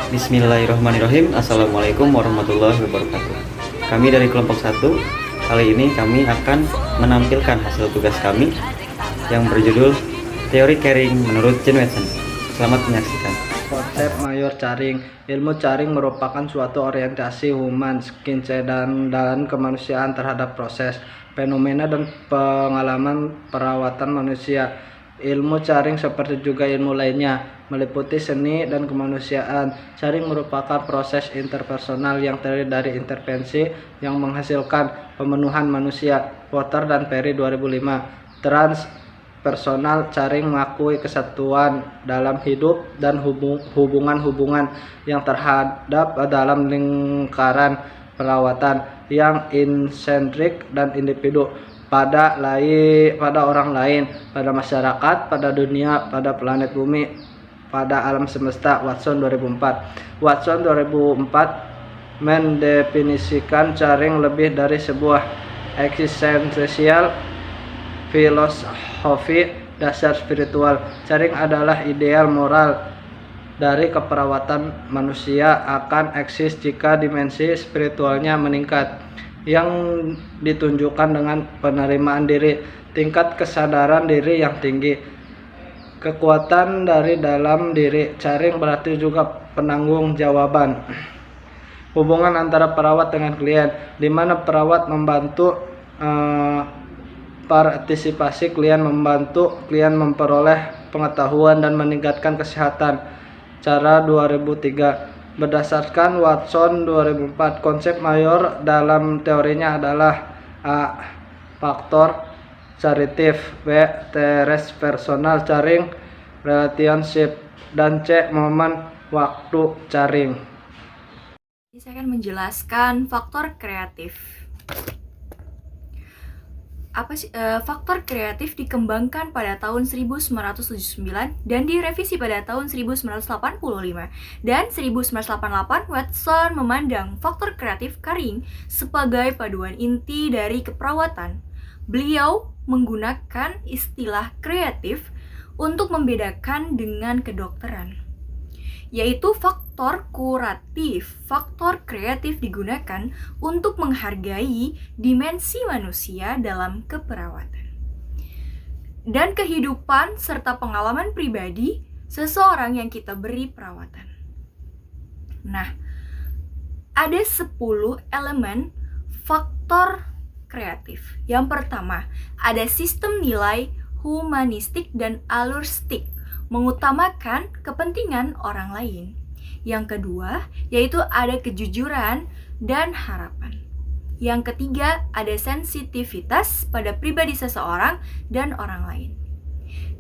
Bismillahirrahmanirrahim. Assalamualaikum warahmatullahi wabarakatuh. Kami dari kelompok 1. Kali ini kami akan menampilkan hasil tugas kami yang berjudul Teori Caring menurut Jean Watson. Selamat menyaksikan. Konsep mayor caring. Ilmu caring merupakan suatu orientasi human skincare dan kemanusiaan terhadap proses, fenomena dan pengalaman perawatan manusia. Ilmu caring seperti juga ilmu lainnya meliputi seni dan kemanusiaan. Caring merupakan proses interpersonal yang terdiri dari intervensi yang menghasilkan pemenuhan manusia. Potter dan Perry 2005. Transpersonal caring mengakui kesatuan dalam hidup dan hubungan-hubungan yang terhadap dalam lingkaran perawatan yang insentrik dan individu pada orang lain, pada masyarakat, pada dunia, pada planet bumi, pada alam semesta. Watson 2004. Watson 2004 mendefinisikan caring lebih dari sebuah eksistensial filosofi dasar spiritual. Caring adalah ideal moral dari keperawatan manusia akan eksis jika dimensi spiritualnya meningkat, yang ditunjukkan dengan penerimaan diri, tingkat kesadaran diri yang tinggi, kekuatan dari dalam diri. Caring berarti juga penanggung jawaban. Hubungan antara perawat dengan klien, di mana perawat membantu partisipasi klien, membantu klien memperoleh pengetahuan dan meningkatkan kesehatan. Cara 2003. Berdasarkan Watson 2004, konsep mayor dalam teorinya adalah A. Faktor caritif, B. Transpersonal caring relationship, dan C. Momen waktu caring. Saya akan menjelaskan faktor kreatif. Faktor kreatif dikembangkan pada tahun 1979 dan direvisi pada tahun 1985. Dan 1988 Watson memandang faktor kreatif caring sebagai paduan inti dari keperawatan. Beliau menggunakan istilah kreatif untuk membedakan dengan kedokteran, yaitu faktor kuratif. Faktor kreatif digunakan untuk menghargai dimensi manusia dalam keperawatan dan kehidupan serta pengalaman pribadi seseorang yang kita beri perawatan. Nah, ada 10 elemen faktor kreatif. Yang pertama, ada sistem nilai humanistik dan aluristik, mengutamakan kepentingan orang lain. Yang kedua, yaitu ada kejujuran dan harapan. Yang ketiga, ada sensitivitas pada pribadi seseorang dan orang lain.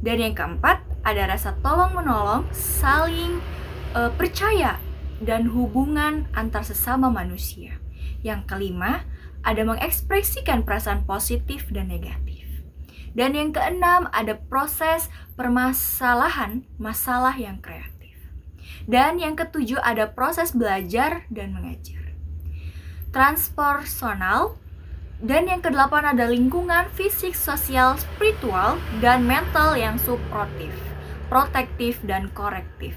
Dan yang keempat, ada rasa tolong-menolong, saling percaya, dan hubungan antar sesama manusia. Yang kelima, ada mengekspresikan perasaan positif dan negatif. Dan yang keenam, ada proses permasalahan masalah yang kreatif. Dan yang ketujuh, ada proses belajar dan mengajar. Transpersonal. Dan yang kedelapan, ada lingkungan fisik, sosial, spiritual, dan mental yang suportif, protektif, dan korektif.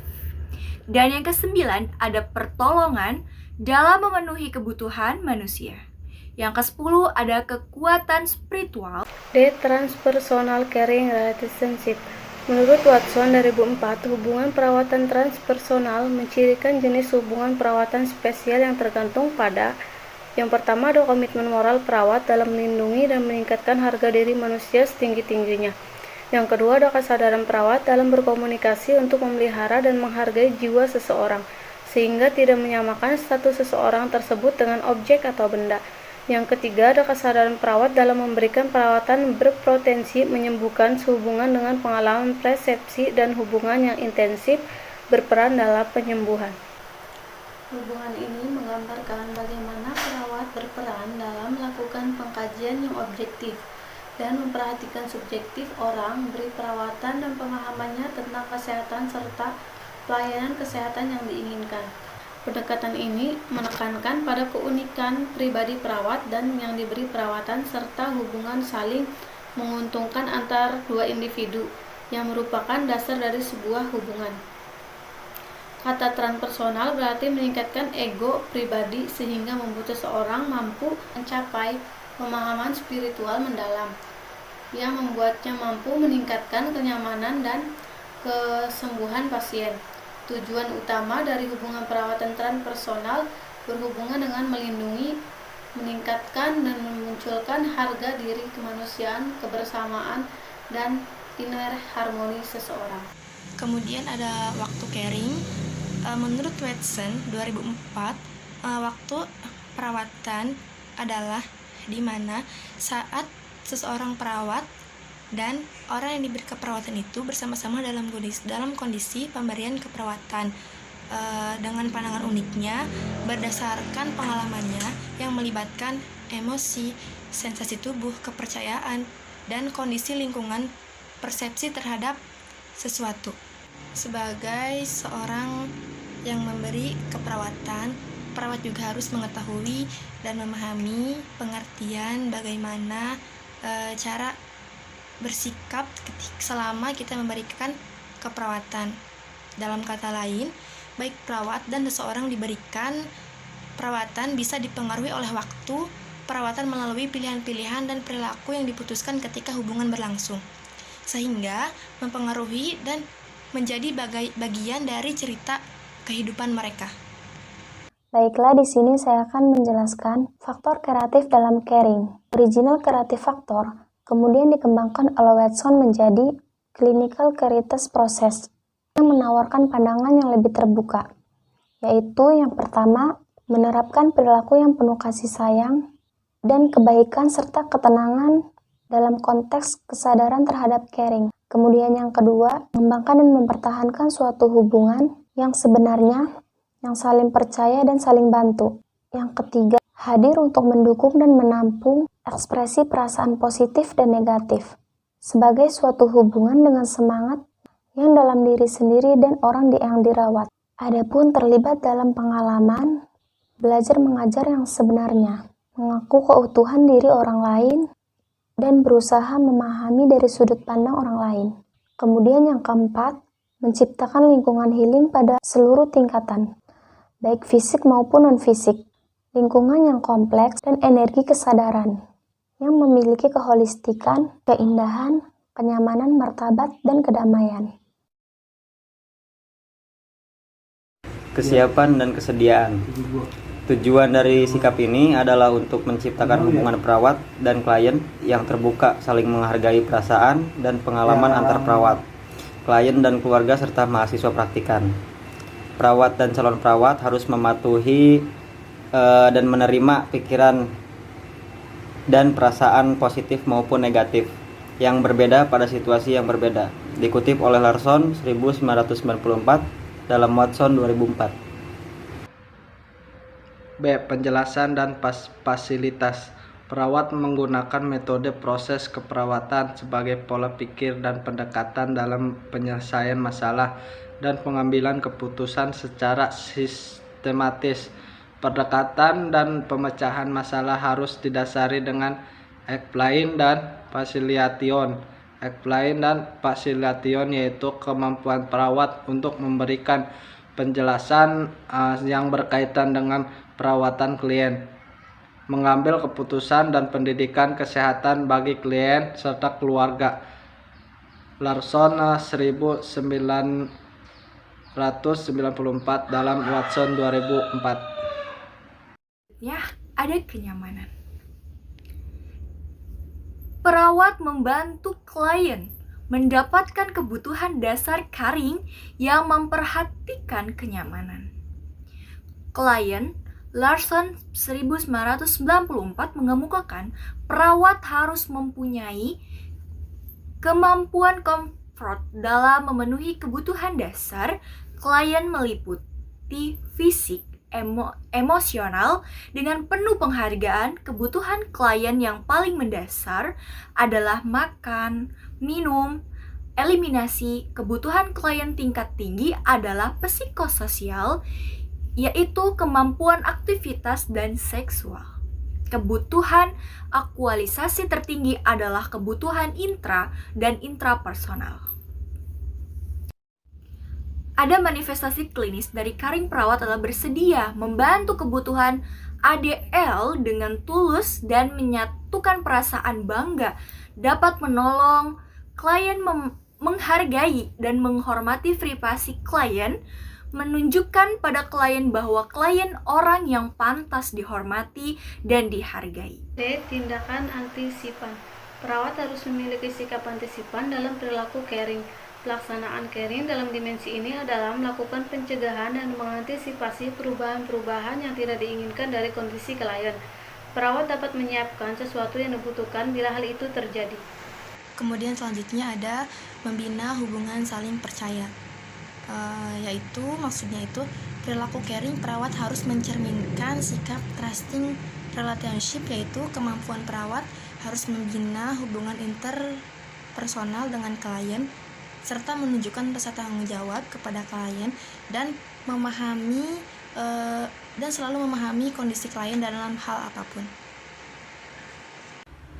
Dan yang kesembilan, ada pertolongan dalam memenuhi kebutuhan manusia. Yang ke-10 ada kekuatan spiritual. D. Transpersonal caring relationship. Menurut Watson 2004, hubungan perawatan transpersonal mencirikan jenis hubungan perawatan spesial yang tergantung pada: yang pertama, ada komitmen moral perawat dalam melindungi dan meningkatkan harga diri manusia setinggi-tingginya. Yang kedua, ada kesadaran perawat dalam berkomunikasi untuk memelihara dan menghargai jiwa seseorang, sehingga tidak menyamakan status seseorang tersebut dengan objek atau benda. Yang ketiga, ada kesadaran perawat dalam memberikan perawatan berpotensi menyembuhkan sehubungan dengan pengalaman persepsi dan hubungan yang intensif berperan dalam penyembuhan. Hubungan ini menggambarkan bagaimana perawat berperan dalam melakukan pengkajian yang objektif dan memperhatikan subjektif orang beri perawatan dan pemahamannya tentang kesehatan serta pelayanan kesehatan yang diinginkan. Pendekatan ini menekankan pada keunikan pribadi perawat dan yang diberi perawatan serta hubungan saling menguntungkan antar dua individu yang merupakan dasar dari sebuah hubungan. Kata transpersonal berarti meningkatkan ego pribadi sehingga membuat seseorang mampu mencapai pemahaman spiritual mendalam yang membuatnya mampu meningkatkan kenyamanan dan kesembuhan pasien. Tujuan utama dari hubungan perawatan transpersonal berhubungan dengan melindungi, meningkatkan dan memunculkan harga diri kemanusiaan, kebersamaan, dan inner harmoni seseorang. Kemudian ada waktu caring. Menurut Watson 2004, waktu perawatan adalah di mana saat seseorang perawat dan orang yang diberi keperawatan itu bersama-sama dalam kondisi pemberian keperawatan dengan pandangan uniknya berdasarkan pengalamannya yang melibatkan emosi, sensasi tubuh, kepercayaan, dan kondisi lingkungan persepsi terhadap sesuatu. Sebagai seorang yang memberi keperawatan, perawat juga harus mengetahui dan memahami pengertian bagaimana cara bersikap selama kita memberikan keperawatan. Dalam kata lain, baik perawat dan seseorang diberikan perawatan bisa dipengaruhi oleh waktu perawatan melalui pilihan-pilihan dan perilaku yang diputuskan ketika hubungan berlangsung, sehingga mempengaruhi dan menjadi bagian dari cerita kehidupan mereka. Baiklah, di sini saya akan menjelaskan faktor kreatif dalam caring. Original creative factor kemudian dikembangkan oleh Watson menjadi clinical creative process yang menawarkan pandangan yang lebih terbuka, yaitu yang pertama, menerapkan perilaku yang penuh kasih sayang dan kebaikan serta ketenangan dalam konteks kesadaran terhadap caring. Kemudian yang kedua, mengembangkan dan mempertahankan suatu hubungan yang sebenarnya, yang saling percaya dan saling bantu. Yang ketiga, hadir untuk mendukung dan menampung ekspresi perasaan positif dan negatif sebagai suatu hubungan dengan semangat yang dalam diri sendiri dan orang yang dirawat. Adapun terlibat dalam pengalaman, belajar mengajar yang sebenarnya, mengaku keutuhan diri orang lain, dan berusaha memahami dari sudut pandang orang lain. Kemudian yang keempat, menciptakan lingkungan healing pada seluruh tingkatan, baik fisik maupun non-fisik, lingkungan yang kompleks dan energi kesadaran, yang memiliki keholistikan, keindahan, kenyamanan, martabat, dan kedamaian. Kesiapan dan kesediaan. Tujuan dari sikap ini adalah untuk menciptakan hubungan perawat dan klien yang terbuka, saling menghargai perasaan dan pengalaman antar perawat, klien dan keluarga serta mahasiswa praktikan. Perawat dan calon perawat harus mematuhi dan menerima pikiran dan perasaan positif maupun negatif yang berbeda pada situasi yang berbeda. Dikutip oleh Larson 1994 dalam Watson 2004. B. Penjelasan dan fasilitas. Perawat menggunakan metode proses keperawatan sebagai pola pikir dan pendekatan dalam penyelesaian masalah dan pengambilan keputusan secara sistematis. Pendekatan dan pemecahan masalah harus didasari dengan explain dan facilitation. Explain dan facilitation yaitu kemampuan perawat untuk memberikan penjelasan yang berkaitan dengan perawatan klien, mengambil keputusan dan pendidikan kesehatan bagi klien serta keluarga. Larson 1994 dalam Watson 2004. Ya, ada kenyamanan. Perawat membantu klien mendapatkan kebutuhan dasar caring yang memperhatikan kenyamanan. Klien Larson 1994 mengemukakan perawat harus mempunyai kemampuan comfort dalam memenuhi kebutuhan dasar klien meliputi fisik, emosional. Dengan penuh penghargaan, kebutuhan klien yang paling mendasar adalah makan, minum, eliminasi. Kebutuhan klien tingkat tinggi adalah psikososial, yaitu kemampuan aktivitas dan seksual. Kebutuhan aktualisasi tertinggi adalah kebutuhan intra dan intrapersonal. Ada manifestasi klinis dari Caring Perawat adalah bersedia membantu kebutuhan ADL dengan tulus dan menyatukan perasaan bangga, dapat menolong klien, menghargai dan menghormati privasi klien, menunjukkan pada klien bahwa klien orang yang pantas dihormati dan dihargai. D. Tindakan antisipan. Perawat harus memiliki sikap antisipan dalam perilaku caring. Pelaksanaan caring dalam dimensi ini adalah melakukan pencegahan dan mengantisipasi perubahan-perubahan yang tidak diinginkan dari kondisi klien. Perawat dapat menyiapkan sesuatu yang dibutuhkan bila hal itu terjadi. Kemudian selanjutnya ada membina hubungan saling percaya. Yaitu maksudnya itu perilaku caring perawat harus mencerminkan sikap trusting relationship, yaitu kemampuan perawat harus membina hubungan interpersonal dengan klien serta menunjukkan rasa tanggung jawab kepada klien dan selalu memahami kondisi klien dalam hal apapun.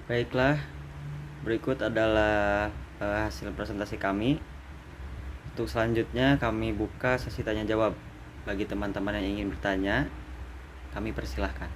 Baiklah, berikut adalah hasil presentasi kami. Untuk selanjutnya kami buka sesi tanya jawab. Bagi teman-teman yang ingin bertanya, kami persilahkan.